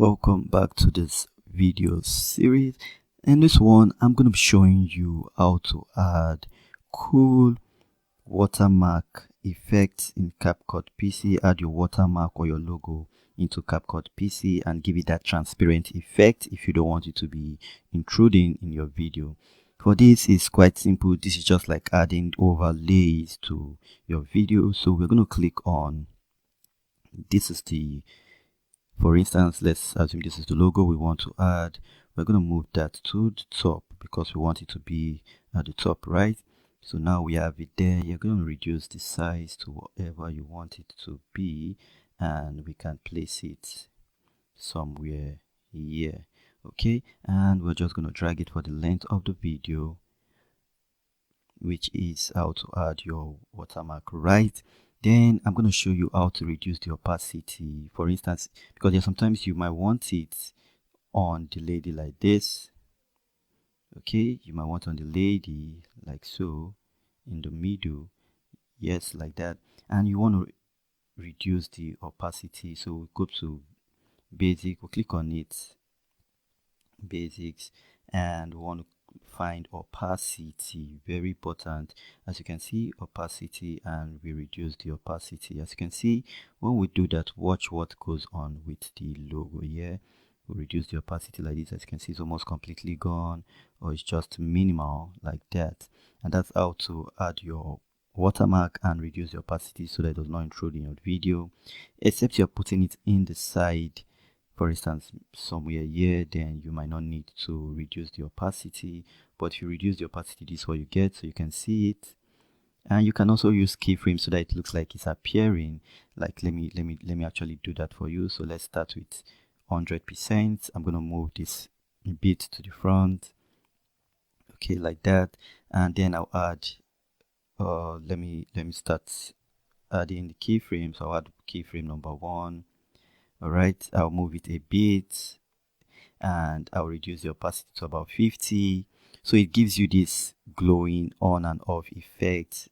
Welcome back to this video series. In this one, I'm going to be showing you how to add cool watermark effects in Capcut PC. Add your watermark or your logo into Capcut PC and give it that transparent effect if you don't want it to be intruding in your video. For this, it's quite simple. This is just like adding overlays to your video. So we're going to click on, this is the, for instance, let's assume this is the logo we want to add. We're going to move that to the top because we want it to be at the top, right? So now we have it there. You're going to reduce the size to whatever you want it to be, and we can place it somewhere here. Okay, and we're just going to drag it for the length of the video, which is how to add your watermark, right? Then I'm going to show you how to reduce the opacity. For instance, because there sometimes you might want it on the lady like this. Okay, you might want on the lady like so, in the middle, yes, like that. And you want to reduce the opacity, so we go to basic, we'll click on it, basics, and we want to find opacity, very important. As you can see, opacity, and we reduce the opacity. As you can see, when we do that, watch what goes on with the logo here. We reduce the opacity like this. As you can see, it's almost completely gone, or it's just minimal like that. And that's how to add your watermark and reduce the opacity so that it does not intrude in your video, except you're putting it in the side. For instance, somewhere here, then you might not need to reduce the opacity, but if you reduce the opacity, this is what you get, so you can see it. And you can also use keyframes so that it looks like it's appearing. Like let me actually do that for you. So let's start with 100%. I'm going to move this a bit to the front, okay, like that. And then I'll add let me start adding the keyframes. So I'll add keyframe number 1. All right, I'll move it a bit and I'll reduce the opacity to about 50, so it gives you this glowing on and off effect.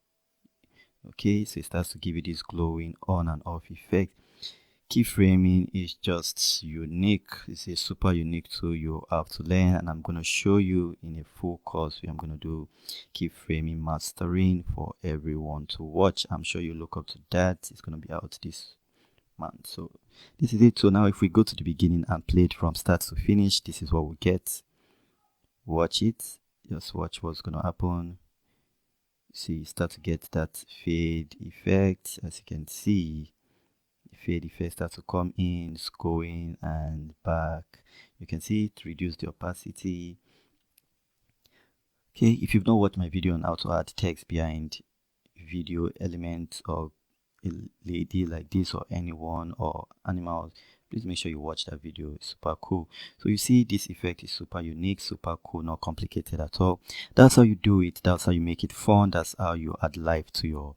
Okay, so it starts to give you this glowing on and off effect. Keyframing is just unique. It's a super unique tool you have to learn, and I'm going to show you in a full course where I'm going to do keyframing mastering for everyone to watch. I'm sure you look up to that. It's going to be out this month. So this is it. So now if we go to the beginning and play it from start to finish, this is what we get. Watch it, just watch what's going to happen. See, start to get that fade effect. As you can see, the fade effect starts to come in, it's going and back. You can see it reduce the opacity. Okay, if you've not watched my video on how to add text behind video elements or a lady like this or anyone or animals, please make sure you watch that video. It's super cool. So you see, this effect is super unique, super cool, not complicated at all. That's how you do it. That's how you make it fun. That's how you add life to your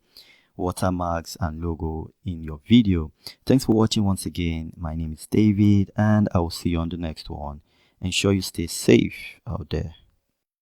watermarks and logo in your video. Thanks for watching once again. My name is David, and I will see you on the next one. Ensure you stay safe out there.